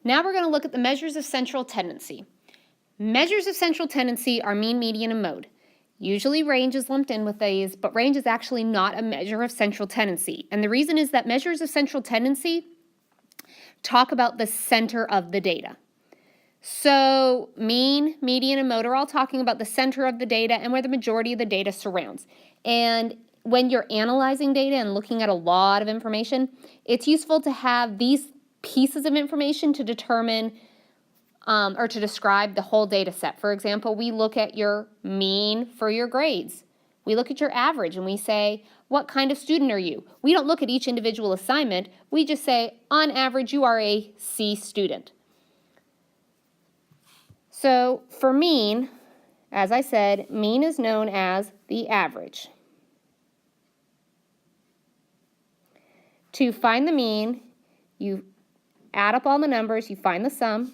Now we're going to look at the measures of central tendency. Measures of central tendency are mean, median, and mode. Usually range is lumped in with these, but range is actually not a measure of central tendency. And the reason is that measures of central tendency talk about the center of the data. So mean, median, and mode are all talking about the center of the data and where the majority of the data surrounds. And when you're analyzing data and looking at a lot of information, it's useful to have these pieces of information to determine or to describe the whole data set. For example, we look at your mean for your grades. We look at your average and we say, what kind of student are you? We don't look at each individual assignment. We just say, on average, you are a C student. So for mean, as I said, mean is known as the average. To find the mean, you add up all the numbers, you find the sum.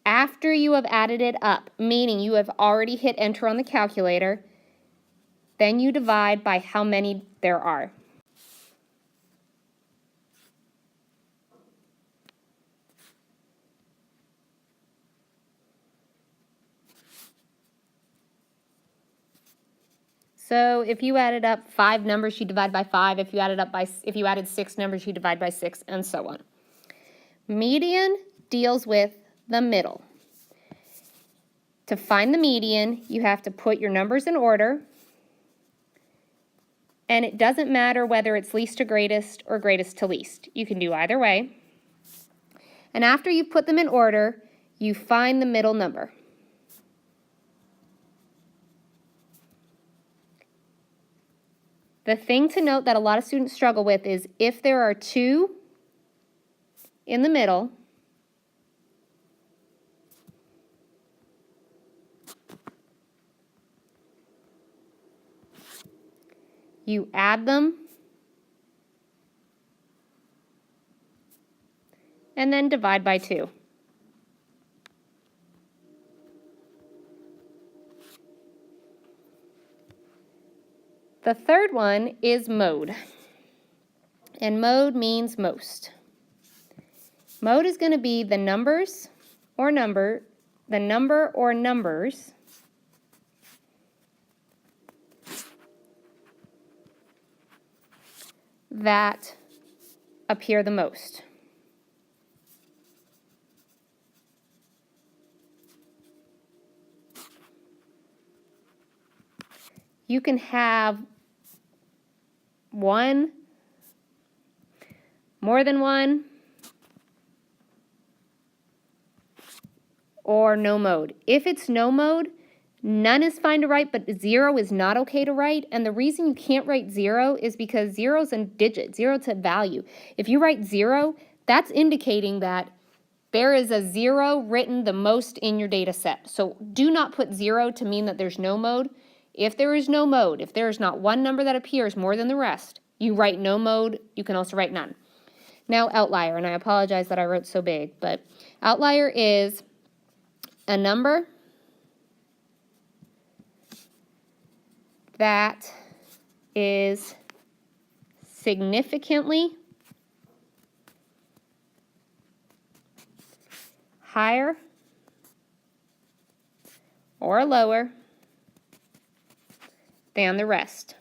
After you have added it up, meaning you have already hit enter on the calculator, then you divide by how many there are. So if you added up 5 numbers, you divide by 5. If you added 6 numbers, you divide by 6, and so on. Median deals with the middle. To find the median, you have to put your numbers in order, and it doesn't matter whether it's least to greatest or greatest to least. You can do either way. And after you've put them in order, you find the middle number. The thing to note that a lot of students struggle with is if there are 2 in the middle, you add them and then divide by 2. The third one is mode, and mode means most. Mode is going to be the number or numbers that appear the most. You can have one, more than one, or no mode. If it's no mode, none is fine to write, but 0 is not okay to write. And the reason you can't write 0 is because 0 is a digit, 0 to value. If you write 0, that's indicating that there is a 0 written the most in your data set. So do not put 0 to mean that there's no mode. If there is no mode, if there is not one number that appears more than the rest, you write no mode. You can also write none. Now outlier, and I apologize that I wrote so big, but outlier is a number that is significantly higher or lower than the rest.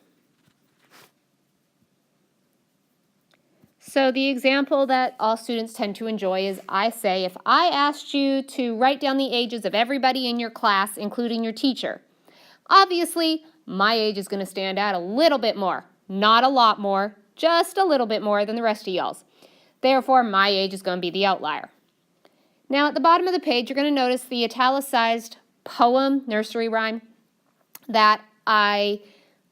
So the example that all students tend to enjoy is I say, if I asked you to write down the ages of everybody in your class, including your teacher, obviously my age is going to stand out a little bit more, not a lot more, just a little bit more than the rest of y'all's. Therefore, my age is going to be the outlier. Now at the bottom of the page, you're going to notice the italicized poem, nursery rhyme, that I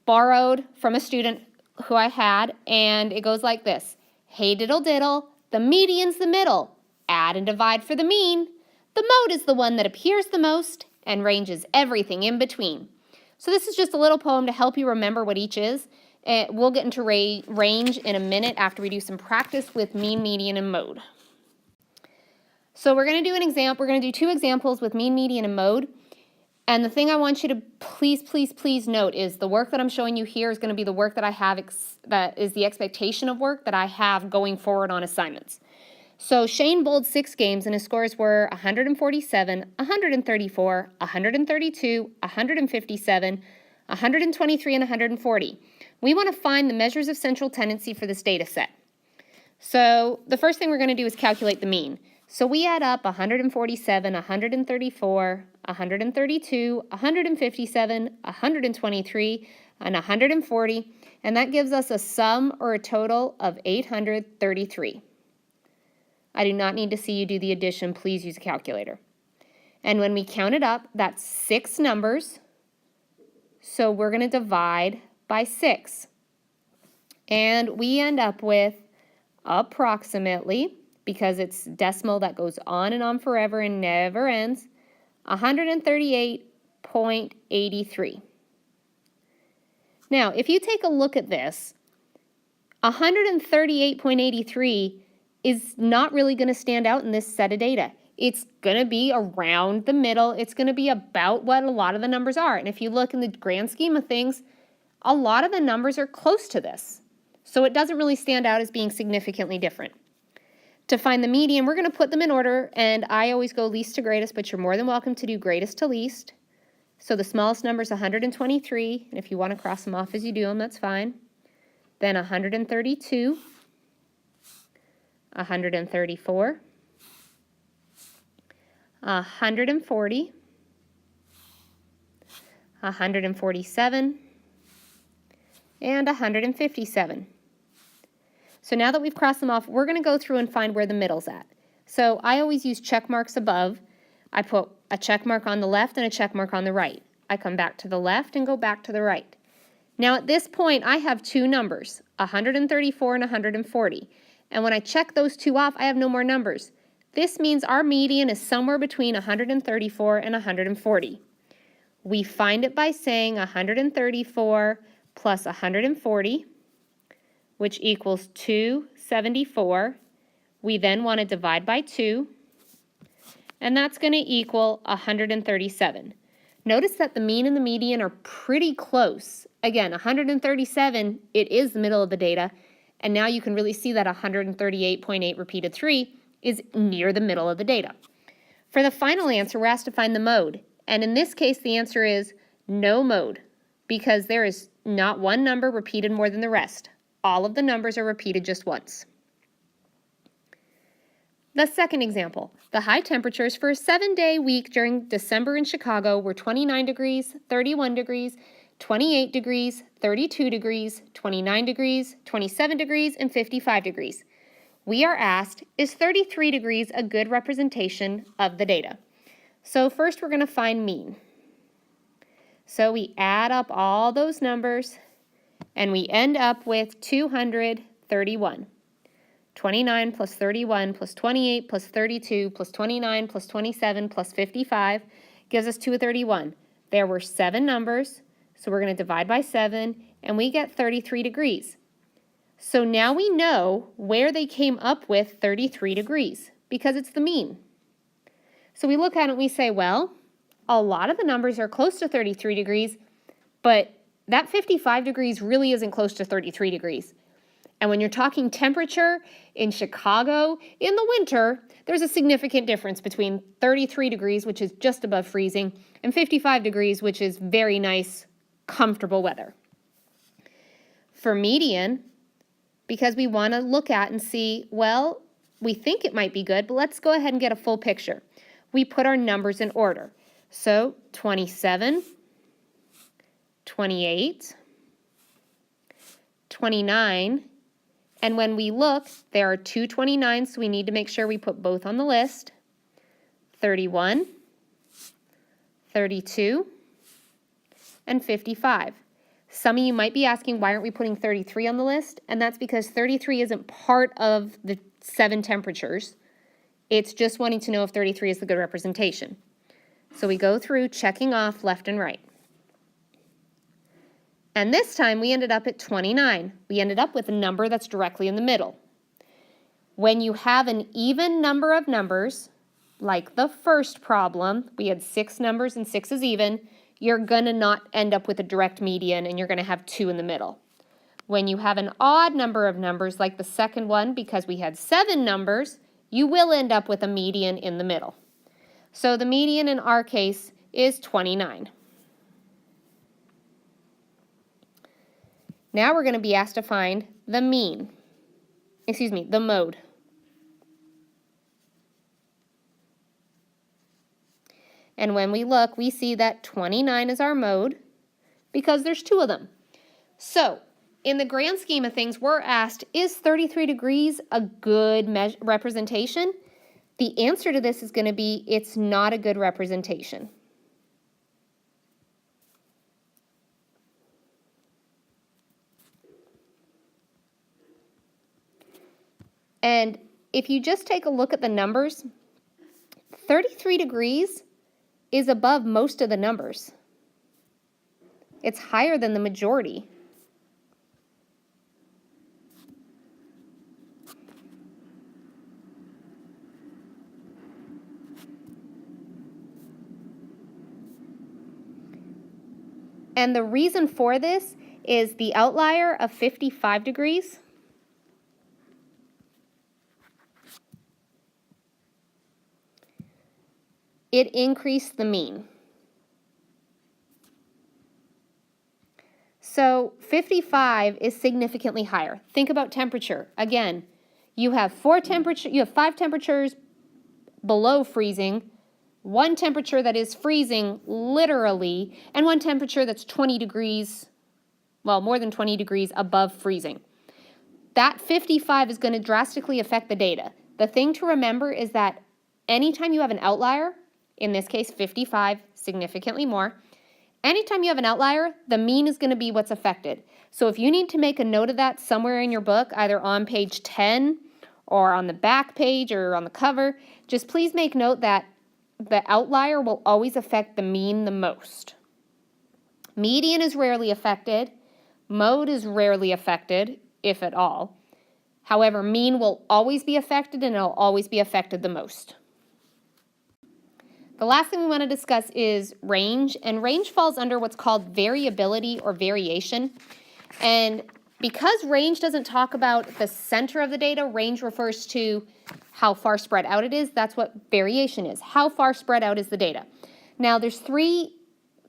borrowed from a student who I had, and it goes like this. Hey diddle diddle, the median's the middle. Add and divide for the mean. The mode is the one that appears the most and ranges everything in between. So this is just a little poem to help you remember what each is. We'll get into range in a minute after we do some practice with mean, median, and mode. So we're going to do an example. We're going to do 2 examples with mean, median, and mode. And the thing I want you to please, please, please note is the work that I'm showing you here is going to be the work that I have, that is the expectation of work that I have going forward on assignments. So Shane bowled 6 games and his scores were 147, 134, 132, 157, 123, and 140. We want to find the measures of central tendency for this data set. So the first thing we're going to do is calculate the mean. So we add up 147, 134, 132, 157, 123, and 140, and that gives us a sum or a total of 833. I do not need to see you do the addition. Please use a calculator. And when we count it up, that's 6 numbers. So we're going to divide by 6. And we end up with approximately, because it's decimal that goes on and on forever and never ends, 138.83. Now, if you take a look at this, 138.83 is not really going to stand out in this set of data. It's going to be around the middle. It's going to be about what a lot of the numbers are. And if you look in the grand scheme of things, a lot of the numbers are close to this. So it doesn't really stand out as being significantly different. To find the median, we're going to put them in order, and I always go least to greatest, but you're more than welcome to do greatest to least. So the smallest number is 123, and if you want to cross them off as you do them, that's fine. Then 132, 134, 140, 147, and 157. So now that we've crossed them off, we're going to go through and find where the middle's at. So I always use check marks above. I put a check mark on the left and a check mark on the right. I come back to the left and go back to the right. Now at this point, I have 2 numbers, 134 and 140. And when I check those 2 off, I have no more numbers. This means our median is somewhere between 134 and 140. We find it by saying 134 plus 140, which equals 274. We then want to divide by 2, and that's going to equal 137. Notice that the mean and the median are pretty close. Again, 137, it is the middle of the data, and now you can really see that 138.8 repeated 3 is near the middle of the data. For the final answer, we're asked to find the mode, and in this case, the answer is no mode, because there is not one number repeated more than the rest. All of the numbers are repeated just once. The second example, the high temperatures for a 7-day week during December in Chicago were 29 degrees, 31 degrees, 28 degrees, 32 degrees, 29 degrees, 27 degrees, and 55 degrees. We are asked, is 33 degrees a good representation of the data? So first we're going to find mean. So we add up all those numbers, and we end up with 231. 29 plus 31 plus 28 plus 32 plus 29 plus 27 plus 55 gives us 231. There were 7 numbers, so we're going to divide by 7, and we get 33 degrees. So now we know where they came up with 33 degrees, because it's the mean. So we look at it and we say, well, a lot of the numbers are close to 33 degrees, but that 55 degrees really isn't close to 33 degrees. And when you're talking temperature in Chicago in the winter, there's a significant difference between 33 degrees, which is just above freezing, and 55 degrees, which is very nice, comfortable weather. For median, because we want to look at and see, well, we think it might be good, but let's go ahead and get a full picture. We put our numbers in order. So 27, 28, 29, and when we look, there are 2 29s, so we need to make sure we put both on the list. 31, 32, and 55. Some of you might be asking, why aren't we putting 33 on the list? And that's because 33 isn't part of the 7 temperatures. It's just wanting to know if 33 is the good representation. So we go through checking off left and right. And this time we ended up at 29. We ended up with a number that's directly in the middle. When you have an even number of numbers, like the first problem, we had 6 numbers and 6 is even, you're going to not end up with a direct median and you're going to have 2 in the middle. When you have an odd number of numbers like the second one, because we had 7 numbers, you will end up with a median in the middle. So the median in our case is 29. Now we're going to be asked to find the the mode. And when we look, we see that 29 is our mode because there's 2 of them. So in the grand scheme of things, we're asked, is 33 degrees a good representation? The answer to this is going to be, it's not a good representation. And if you just take a look at the numbers, 33 degrees is above most of the numbers. It's higher than the majority. And the reason for this is the outlier of 55 degrees it increased the mean. So 55 is significantly higher. Think about temperature. Again, you have 5 temperatures below freezing, 1 temperature that is freezing literally, and 1 temperature that's 20 degrees, well, more than 20 degrees above freezing. That 55 is going to drastically affect the data. The thing to remember is that anytime you have an outlier, in this case 55, significantly more, anytime you have an outlier, the mean is going to be what's affected. So if you need to make a note of that somewhere in your book, either on page 10 or on the back page or on the cover, just please make note that the outlier will always affect the mean the most. Median is rarely affected. Mode is rarely affected, if at all. However, mean will always be affected and it'll always be affected the most. The last thing we want to discuss is range, and range falls under what's called variability or variation. And because range doesn't talk about the center of the data, range refers to how far spread out it is. That's what variation is. How far spread out is the data? Now, there's 3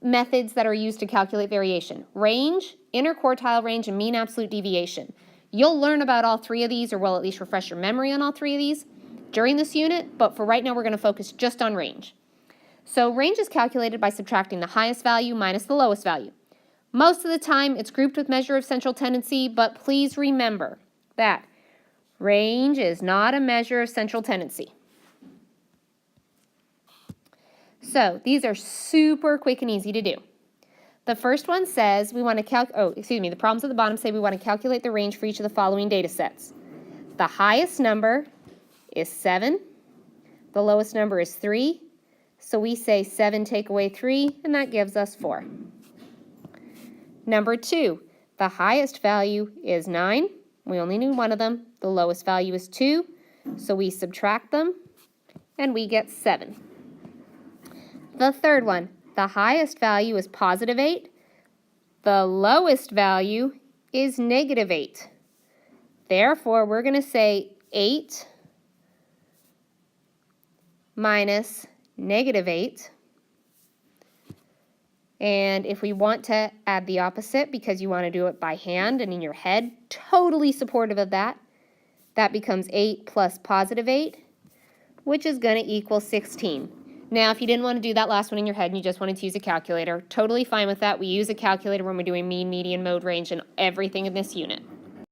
methods that are used to calculate variation: range, interquartile range, and mean absolute deviation. You'll learn about all 3 of these, or will at least refresh your memory on all 3 of these during this unit, but for right now we're going to focus just on range. So range is calculated by subtracting the highest value minus the lowest value. Most of the time it's grouped with measure of central tendency, but please remember that range is not a measure of central tendency. So these are super quick and easy to do. The first one says we want to the problems at the bottom say we want to calculate the range for each of the following data sets. The highest number is 7, the lowest number is 3, so we say 7 take away 3, and that gives us 4. Number 2, the highest value is 9. We only need one of them. The lowest value is 2, so we subtract them, and we get 7. The third one, the highest value is positive 8. The lowest value is negative 8. Therefore, we're going to say 8 minus negative 8. And if we want to add the opposite because you want to do it by hand and in your head, totally supportive of that, that becomes 8 plus positive 8, which is going to equal 16. Now, if you didn't want to do that last one in your head and you just wanted to use a calculator, totally fine with that. We use a calculator when we're doing mean, median, mode, range, and everything in this unit.